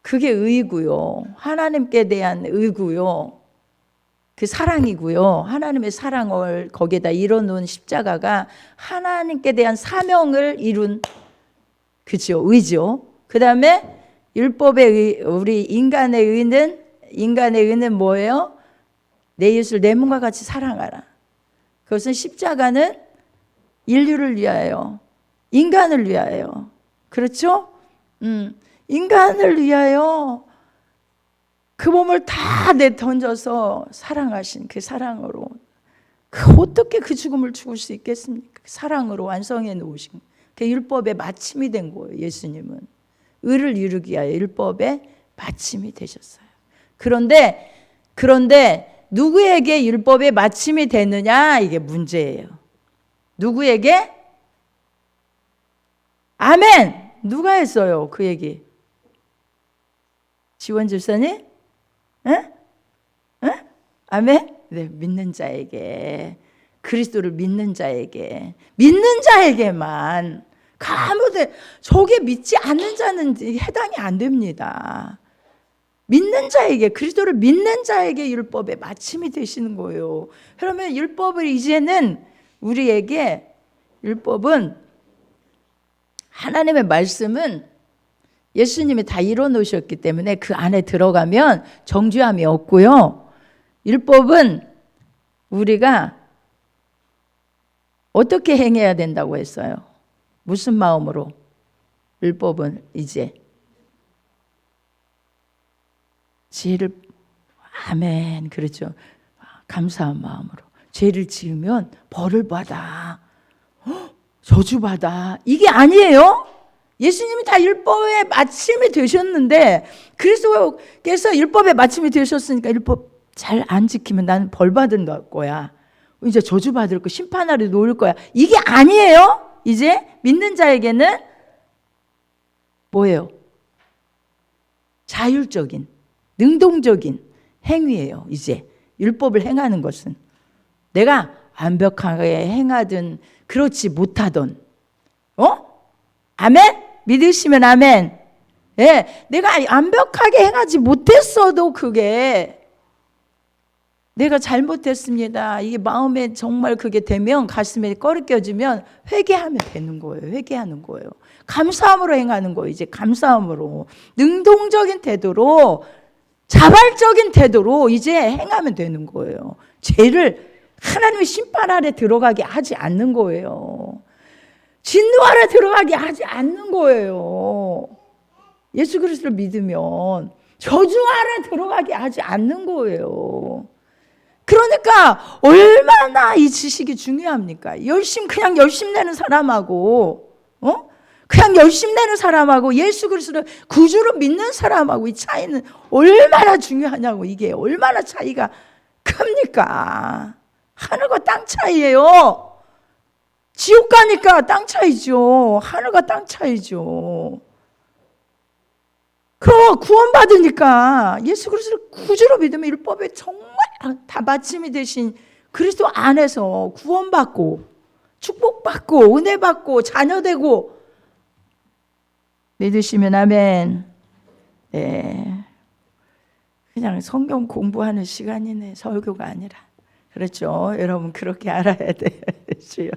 그게 의고요. 하나님께 대한 의고요. 그 사랑이고요. 하나님의 사랑을 거기에다 이뤄놓은 십자가가 하나님께 대한 사명을 이룬, 그죠? 의죠. 그 다음에 율법의 의, 우리 인간의 의는 뭐예요? 내 이웃을 내 몸과 같이 사랑하라. 그것은 십자가는 인류를 위하여, 인간을 위하여, 그렇죠? 인간을 위하여 그 몸을 다 내던져서 사랑하신 그 사랑으로, 어떻게 그 죽음을 죽을 수 있겠습니까? 사랑으로 완성해 놓으신 그 율법의 마침이 된 거예요. 예수님은 의를 이루기 위하여 율법의 마침이 되셨어요. 그런데 누구에게 율법의 마침이 되느냐, 이게 문제예요. 누구에게? 아멘. 누가 했어요 그 얘기? 지원 집사님? 응? 아멘. 네, 믿는 자에게, 그리스도를 믿는 자에게만. 아무데 저게 믿지 않는 자는 해당이 안 됩니다. 믿는 자에게, 그리스도를 믿는 자에게 율법의 마침이 되시는 거예요. 그러면 율법을 이제는 우리에게, 율법은, 하나님의 말씀은 예수님이 다 이뤄 놓으셨기 때문에 그 안에 들어가면 정죄함이 없고요. 율법은 우리가 어떻게 행해야 된다고 했어요? 무슨 마음으로? 율법은 이제 죄를, 아멘, 그렇죠. 감사한 마음으로 죄를 지으면 벌을 받아, 저주받아, 이게 아니에요. 예수님이 다 율법의 마침이 되셨는데, 그리스도께서 율법의 마침이 되셨으니까 율법 잘 안 지키면 나는 벌 받은 거야, 이제 저주받을 거, 심판 아래 놓을 거야, 이게 아니에요. 이제 믿는 자에게는 뭐예요? 자율적인, 능동적인 행위예요. 이제 율법을 행하는 것은 내가 완벽하게 행하든 그렇지 못하든, 아멘? 믿으시면 아멘. 예, 내가 완벽하게 행하지 못했어도 그게 내가 잘못했습니다, 이게 마음에 정말 그게 되면, 가슴에 꺼리껴지면 회개하면 되는 거예요. 회개하는 거예요. 감사함으로 행하는 거예요. 이제 감사함으로, 능동적인 태도로, 자발적인 태도로 이제 행하면 되는 거예요. 죄를 하나님의 심판 아래 들어가게 하지 않는 거예요. 진노 아래 들어가게 하지 않는 거예요. 예수 그리스도를 믿으면 저주 아래 들어가게 하지 않는 거예요. 그러니까 얼마나 이 지식이 중요합니까? 그냥 열심 내는 사람하고, 그냥 열심 내는 사람하고 예수 그리스도를 구주로 믿는 사람하고 이 차이는 얼마나 중요하냐고. 이게 얼마나 차이가 큽니까? 하늘과 땅 차이예요. 지옥 가니까 땅 차이죠. 하늘과 땅 차이죠. 구원받으니까 예수 그리스도를 구주로 믿으면 율법에 정말 다 마침이 되신 그리스도 안에서 구원받고 축복받고 은혜받고 자녀되고, 믿으시면 아멘. 네. 그냥 성경 공부하는 시간이네, 설교가 아니라. 그렇죠. 여러분 그렇게 알아야 돼요. 주여.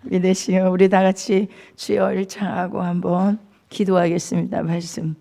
믿으시면 우리 다 같이 주여 일창하고 한번 기도하겠습니다. 말씀